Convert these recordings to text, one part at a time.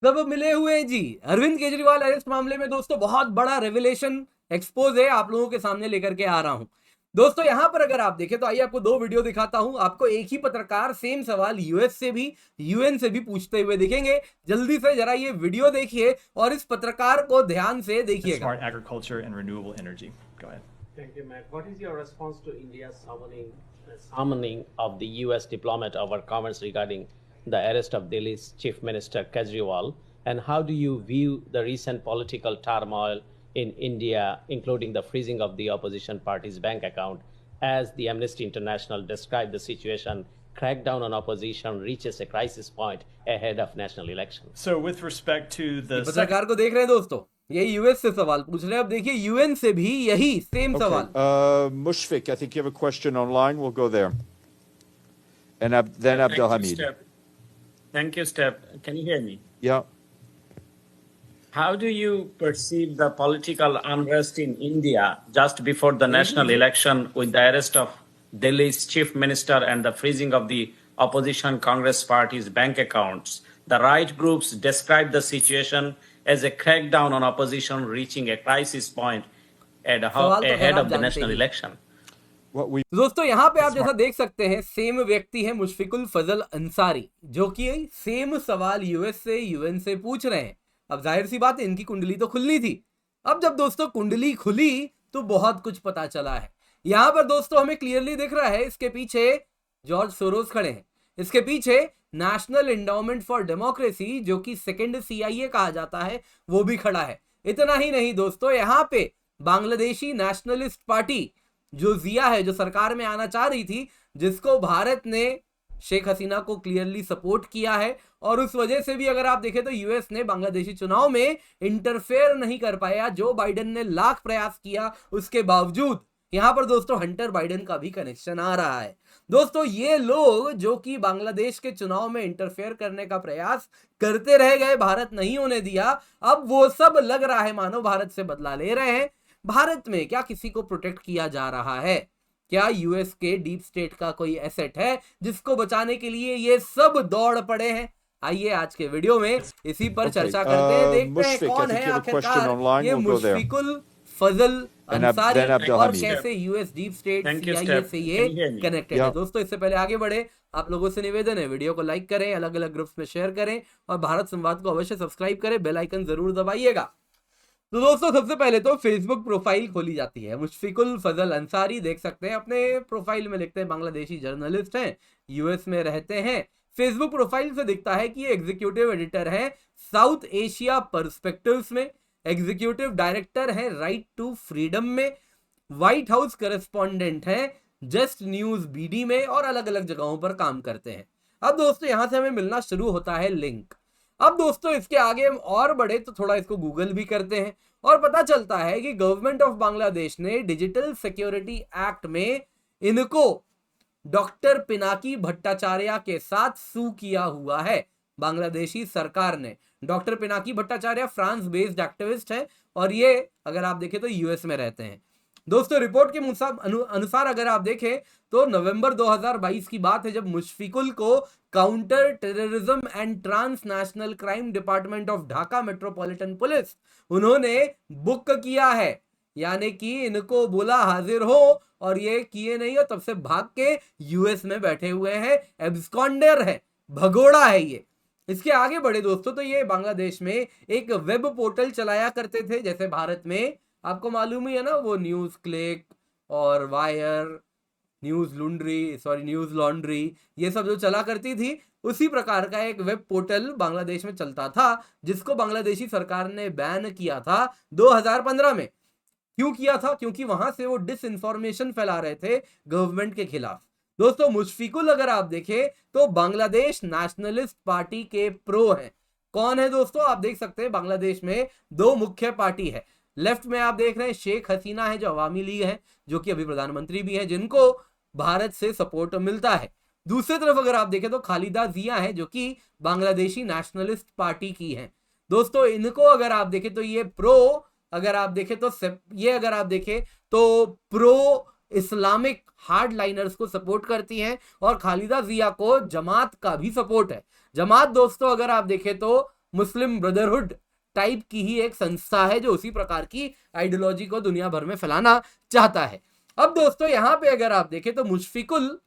सब मिले हुए हैं जी। अरविंद केजरीवाल अरेस्ट मामले में दोस्तों बहुत बड़ा रेवलेशन एक्सपोज है, आप लोगों के सामने लेकर के आ रहा हूं। दोस्तों यहां पर अगर आप देखें तो आइए आपको दो वीडियो दिखाता हूं। आपको एक ही पत्रकार सेम सवाल यूएस से भी यूएन से भी पूछते हुए दिखेंगे। जल्दी से जरा ये वीडियो देखिए और इस पत्रकार को ध्यान से देखिएगा। Smart agriculture and renewable energy. Go ahead. Thank you, Matt. What is your response to India's summoning of the U.S. diplomat over comments regarding the arrest of Delhi's Chief Minister Kejriwal? And how do you view the recent political turmoil in India, including the freezing of the opposition party's bank account, as the Amnesty International described the situation? Crackdown on opposition reaches a crisis point ahead of national elections. So, with respect to the पत्रकार को देख रहे हैं दोस्तों, ये US से सवाल पूछ रहे हैं। अब देखिए यूएन से भी यही सेम सवाल। Mushfiq, I think you have a question online. We'll go there. And then Abdul Hamid. Thank you, Step. Can you hear me? Yeah. How do you perceive the political unrest in India just before the national election with the arrest of Delhi's chief minister and the freezing of the opposition Congress party's bank accounts? The right groups describe the situation as a crackdown on opposition reaching a crisis point ahead of the national election. दोस्तों यहाँ पे आप जैसा देख सकते हैं same व्यक्ति है मुशफिकुल फजल अंसारी, जो कि सेम सवाल यूएस से यूएन से पूछ रहे हैं। अब जाहिर सी बात है इनकी कुंडली तो खुलनी थी। अब जब दोस्तों कुंडली खुली तो बहुत कुछ पता चला है। यहां पर दोस्तों हमें क्लियरली दिख रहा है इसके पीछे जॉर्ज सोरोस खड़े हैं, इसके पीछे नेशनल एंडाउमेंट फॉर डेमोक्रेसी जो कि सेकंड सीआईए कहा जाता है वो भी खड़ा है। इतना ही नहीं दोस्तों, यहाँ पे बांग्लादेशी नेशनलिस्ट पार्टी जो जिया है, जो सरकार में आना चाह रही थी, जिसको भारत ने शेख हसीना को क्लियरली सपोर्ट किया है, और उस वजह से भी अगर आप देखें तो यूएस ने बांग्लादेशी चुनाव में इंटरफेयर नहीं कर पाया। जो बाइडेन ने लाख प्रयास किया उसके बावजूद यहां पर दोस्तों हंटर बाइडेन का भी कनेक्शन आ रहा है। दोस्तों ये लोग जो कि बांग्लादेश के चुनाव में इंटरफेयर करने का प्रयास करते रह गए, भारत नहीं होने दिया, अब वो सब लग रहा है मानो भारत से बदला ले रहे हैं। भारत में क्या किसी को प्रोटेक्ट किया जा रहा है? क्या यूएस के डीप स्टेट का कोई एसेट है जिसको बचाने के लिए ये सब दौड़ पड़े हैं? आइए आज के वीडियो में इसी पर चर्चा करते हैं, देखते हैं कौन है आखिरकार ये मुशफिकुल फजल अंसारी और कैसे यूएस डीप स्टेट सीआईए से ये कनेक्टेड है। दोस्तों इससे पहले आगे बढ़े, आप लोगों से निवेदन है वीडियो को लाइक करें, अलग अलग ग्रुप्स में शेयर करें और भारत संवाद को अवश्य सब्सक्राइब करें, बेल आइकन जरूर दबाइएगा। तो दोस्तों सबसे पहले तो फेसबुक प्रोफाइल खोली जाती है। मुशफिकुल फजल अंसारी देख सकते हैं, अपने प्रोफाइल में लिखते हैं बांग्लादेशी जर्नलिस्ट हैं, यूएस में रहते हैं। फेसबुक प्रोफाइल से दिखता है कि ये एग्जीक्यूटिव एडिटर है साउथ एशिया पर्सपेक्टिव्स में, एग्जीक्यूटिव डायरेक्टर है राइट टू फ्रीडम में, व्हाइट हाउस करेस्पॉन्डेंट है जस्ट न्यूज बीडी में, और अलग अलग जगहों पर काम करते हैं। अब दोस्तों यहां से हमें मिलना शुरू होता है लिंक। अब दोस्तों इसके आगे हम और बढ़े तो थोड़ा इसको गूगल भी करते हैं और पता चलता है कि गवर्नमेंट ऑफ बांग्लादेश ने डिजिटल सिक्योरिटी एक्ट में इनको डॉक्टर पिनाकी भट्टाचार्य के साथ सू किया हुआ है। बांग्लादेशी सरकार ने, doctor Pinaki Bhattacharya France based activist है और ये अगर आप देखें तो यूएस में रहते हैं। दोस्तों रिपोर्ट के अनुसार अगर आप देखें तो नवंबर 2022 की बात है जब मुशफिकुल को counter terrorism and transnational crime department of Dhaka metropolitan police उन्होंने बुक किया है, यानी कि इनको बोला हाजिर हो और ये किए नहीं हो, तब से भाग के यूएस में बैठे हुए हैं, एब्सकॉन्डर है, भगोड़ा है ये। इसके आगे बढ़े दोस्तों तो ये बांग्लादेश में एक वेब पोर्टल चलाया करते थे, जैसे भारत में आपको मालूम ही है ना वो न्यूज क्लिक और वायर, न्यूज लॉन्ड्री ये सब जो चला करती थी, उसी प्रकार का एक वेब पोर्टल बांग्लादेश में चलता था जिसको बांग्लादेशी सरकार ने बैन किया था 2015 में। क्यों किया था? क्योंकि वहां से वो डिसइंफॉर्मेशन फैला रहे थे गवर्नमेंट के खिलाफ। दोस्तों मुशफिकुल अगर आप देखें तो बांग्लादेश नेशनलिस्ट पार्टी के प्रो हैं। कौन है दोस्तों? आप देख सकते हैं बांग्लादेश में दो मुख्य पार्टी है। लेफ्ट में आप देख रहे हैं शेख हसीना है जो अवामी लीग है, जो कि अभी प्रधानमंत्री भी है, जिनको भारत से सपोर्ट मिलता है। दूसरी तरफ अगर आप देखें तो खालिदा जिया है जो कि बांग्लादेशी नेशनलिस्ट पार्टी की है। दोस्तों इनको अगर आप देखें तो ये प्रो, अगर आप देखें तो ये अगर आप देखें तो प्रो इस्लामिक हार्ड लाइनर्स को सपोर्ट करती हैं और खालिदा जिया को जमात का भी सपोर्ट है। जमात दोस्तों अगर आप देखें तो मुस्लिम ब्रदरहुड टाइप की ही एक संस्था है जो उसी प्रकार की आइडियोलॉजी को दुनिया भर में फैलाना चाहता है। अब दोस्तों यहां पे अगर आप देखें तो मुशफिकुल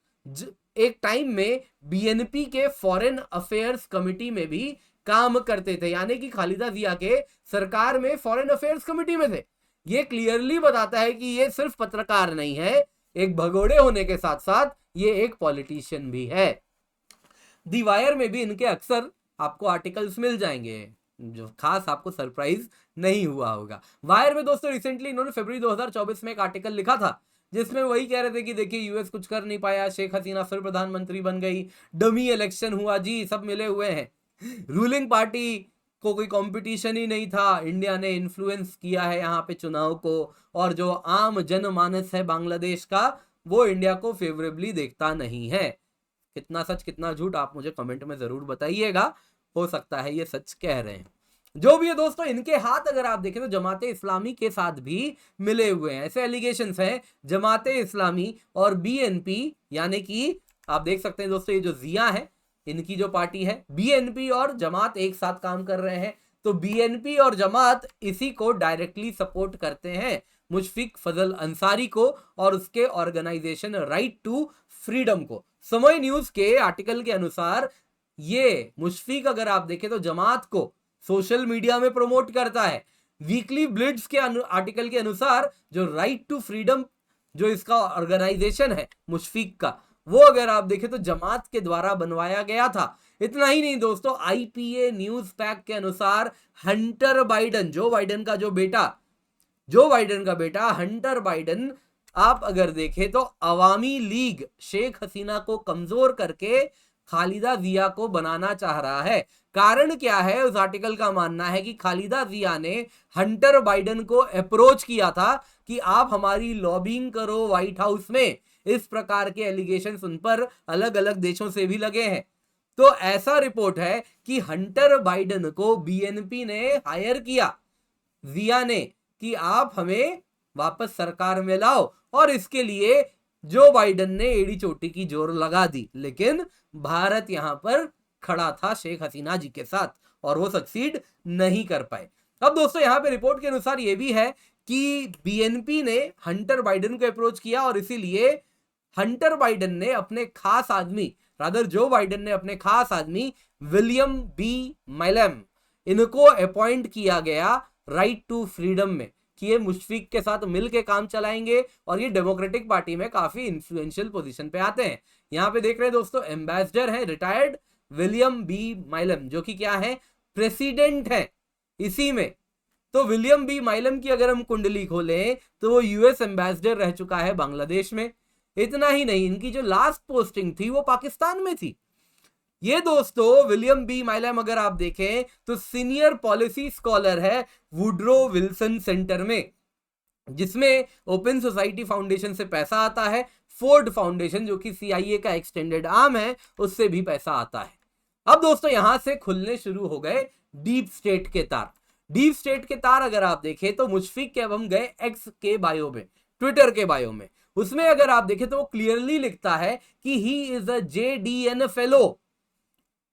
एक टाइम में बीएनपी के फॉरेन अफेयर्स कमिटी में भी काम करते थे, यानी कि खालिदा जिया के सरकार में फॉरेन अफेयर्स कमिटी में थे। ये क्लियरली बताता है कि ये सिर्फ पत्रकार नहीं है, एक भगोड़े होने के साथ साथ ये एक पॉलिटिशियन भी है। दी वायर में भी इनके अक्सर आपको आर्टिकल्स मिल जाएंगे, जो खास आपको सरप्राइज नहीं हुआ होगा। वायर में दोस्तों रिसेंटली इन्होंने फरवरी 2024 में एक आर्टिकल लिखा था जिसमें वही कह रहे थे कि देखिए यूएस कुछ कर नहीं पाया, शेख हसीना फिर प्रधानमंत्री बन गई, डमी इलेक्शन हुआ जी, सब मिले हुए हैं, रूलिंग पार्टी को कोई कंपटीशन ही नहीं था, इंडिया ने इन्फ्लुएंस किया है यहाँ पे चुनाव को, और जो आम जनमानस है बांग्लादेश का वो इंडिया को फेवरेबली देखता नहीं है। कितना सच कितना झूठ आप मुझे कमेंट में जरूर बताइएगा, हो सकता है ये सच कह रहे हैं। जो भी है दोस्तों, इनके हाथ अगर आप देखें तो जमाते इस्लामी के साथ भी मिले हुए हैं, ऐसे एलिगेशंस हैं। जमाते इस्लामी और बीएनपी, यानी कि आप देख सकते हैं दोस्तों ये जो जिया है इनकी जो पार्टी है, बीएनपी और जमात एक साथ काम कर रहे हैं, तो बीएनपी और जमात इसी को डायरेक्टली सपोर्ट करते हैं, मुशफिक फजल अंसारी को और उसके ऑर्गेनाइजेशन राइट टू फ्रीडम को। समय न्यूज के आर्टिकल के अनुसार ये मुशफिक अगर आप देखें तो जमात को सोशल मीडिया में प्रमोट करता है। वीकली ब्लिट्स के आर्टिकल के अनुसार जो राइट टू फ्रीडम जो इसका ऑर्गेनाइजेशन है मुशफिक का, वो अगर आप देखें तो जमात के द्वारा बनवाया गया था। इतना ही नहीं दोस्तों, आईपीए न्यूज पैक के अनुसार हंटर बाइडन, जो बाइडन का बेटा हंटर बाइडन, आप अगर देखें तो अवामी लीग शेख हसीना को कमजोर करके खालिदा जिया को बनाना चाह रहा है। कारण क्या है? उस आर्टिकल का मानना है कि खालिदा जिया ने हंटर बाइडन को अप्रोच किया था कि आप हमारी लॉबिंग करो व्हाइट हाउस में। इस प्रकार के एलिगेशंस उन पर अलग अलग देशों से भी लगे हैं। तो ऐसा रिपोर्ट है कि हंटर बाइडन को बीएनपी ने हायर किया जिया ने कि आप हमें वापस सरकार में लाओ, और इसके लिए जो बाइडन ने एड़ी चोटी की जोर लगा दी, लेकिन भारत यहां पर खड़ा था शेख हसीना जी के साथ और वो सक्सीड नहीं कर पाए। अब दोस्तों यहां पे रिपोर्ट के अनुसार ये भी है कि बीएनपी ने हंटर बाइडन को अप्रोच किया और इसीलिए हंटर बाइडन ने अपने खास आदमी, रादर जो बाइडन ने अपने खास आदमी विलियम बी मैलम, इनको अपॉइंट किया गया राइट टू फ्रीडम में कि ये मुशफिक के साथ मिलके काम चलाएंगे और ये डेमोक्रेटिक पार्टी में काफी इंफ्लुएंशियल पोजीशन पे आते हैं। यहाँ पे देख रहे हैं दोस्तों, एम्बेसडर है रिटायर्ड विलियम बी मैलम, जो कि क्या है, प्रेसिडेंट है इसी में। तो विलियम बी मैलम की अगर हम कुंडली खोलें तो वो यूएस एम्बेसडर रह चुका है बांग्लादेश में। इतना ही नहीं, इनकी जो लास्ट पोस्टिंग थी वो पाकिस्तान में थी। ये दोस्तों विलियम बी मैलम अगर आप देखें तो सीनियर पॉलिसी स्कॉलर है वुड्रो विल्सन सेंटर में, जिसमें ओपन सोसाइटी फाउंडेशन से पैसा आता है, फोर्ड फाउंडेशन जो कि सीआईए का एक्सटेंडेड आर्म है उससे भी पैसा आता है। अब दोस्तों यहां से खुलने शुरू हो गए डीप स्टेट के तार। डीप स्टेट के तार अगर आप देखें तो मुशफिक के अब हम गए एक्स के बायो में, ट्विटर के बायो में, उसमें अगर आप देखें तो वो क्लियरली लिखता है कि he is a JDN fellow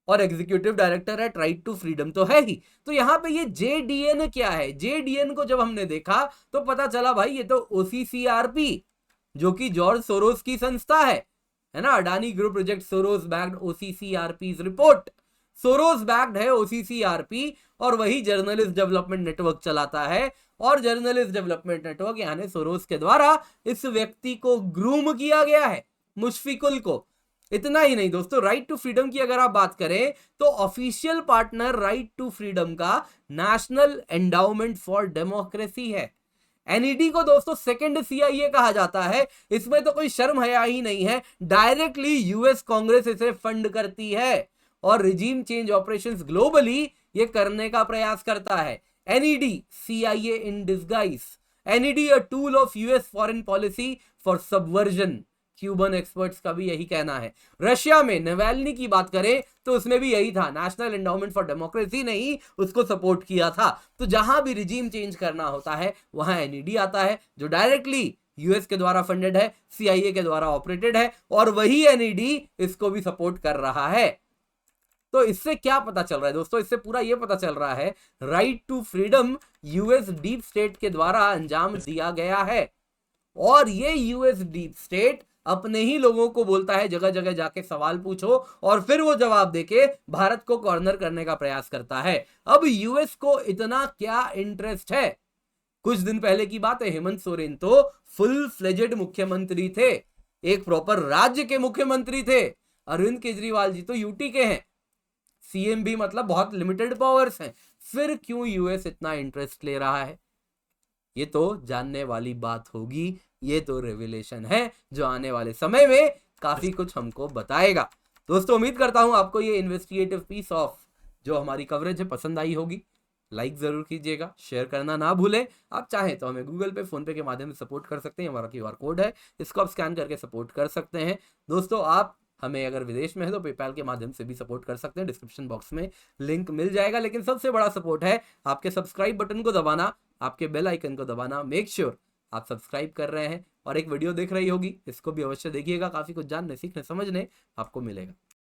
और executive director at right to freedom तो है ही। तो यहां पे ये JDN क्या है? JDN को जब हमने देखा तो पता चला भाई ये तो OCCRP, जो कि जॉर्ज सोरोस की संस्था है ना, Adani group project Soros backed OCCRP's report. Soros backed है OCCRP और वही जर्नलिस्ट डेवलपमेंट नेटवर्क चलाता है, और जर्नलिस्ट डेवलपमेंट नेटवर्क यानी सोरोस के द्वारा इस व्यक्ति को ग्रूम किया गया है, मुशफिकुल को। इतना ही नहीं दोस्तों, राइट टू फ्रीडम की अगर आप बात करें तो official partner right to freedom का नेशनल एंडाउमेंट फॉर डेमोक्रेसी है। NED को दोस्तों सेकंड CIA कहा जाता है। इसमें तो कोई शर्म हया ही नहीं है, डायरेक्टली यूएस कांग्रेस इसे फंड करती है और रिजीम चेंज ऑपरेशंस ग्लोबली ये करने का प्रयास करता है। NED CIA in disguise, NED a tool of US foreign policy for subversion. Cuban experts का भी यही कहना है। रशिया में नवेल्नी की बात करें तो उसमें भी यही था, नेशनल एंडाउमेंट फॉर डेमोक्रेसी ने ही उसको सपोर्ट किया था। तो जहां भी रिजीम चेंज करना होता है वहां NED आता है, जो डायरेक्टली यूएस के द्वारा फंडेड है, CIA के द्वारा ऑपरेटेड है, और वही NED इसको भी सपोर्ट कर रहा है। तो इससे क्या पता चल रहा है दोस्तों? इससे पूरा ये पता चल रहा है right to freedom US deep state के द्वारा अंजाम दिया गया है, और ये यूएस डीप स्टेट अपने ही लोगों को बोलता है जगह जगह जाके सवाल पूछो, और फिर वो जवाब देके भारत को कॉर्नर करने का प्रयास करता है। अब यूएस को इतना क्या इंटरेस्ट है? कुछ दिन पहले की बात है, हेमंत सोरेन तो फुल फ्लेजेड मुख्यमंत्री थे, एक प्रॉपर राज्य के मुख्यमंत्री थे। अरविंद केजरीवाल जी तो यूटी के हैं, सीएम भी, मतलब बहुत लिमिटेड पावर्स हैं। फिर क्यों यूएस इतना इंटरेस्ट ले रहा है? ये तो जानने वाली बात होगी, ये तो रेवलेशन है जो आने वाले समय में काफी कुछ हमको बताएगा। दोस्तों उम्मीद करता हूं आपको ये इन्वेस्टिगेटिव पीस ऑफ जो हमारी कवरेज है पसंद आई होगी। लाइक जरूर कीजिएगा, शेयर करना ना भूलें। आप चाहें तो हमें गूगल पे, फोन पे के माध्यम से सपोर्ट कर सकते हैं, हमारा QR कोड है, इसको आप स्कैन करके सपोर्ट कर सकते हैं। दोस्तों आप हमें अगर विदेश में है तो पेपैल के माध्यम से भी सपोर्ट कर सकते हैं, डिस्क्रिप्शन बॉक्स में लिंक मिल जाएगा। लेकिन सबसे बड़ा सपोर्ट है आपके सब्सक्राइब बटन को दबाना, आपके बेल आइकन को दबाना। मेक श्योर आप सब्सक्राइब कर रहे हैं, और एक वीडियो देख रही होगी, इसको भी अवश्य देखिएगा, काफी कुछ जानने, सीखने, समझने आपको मिलेगा।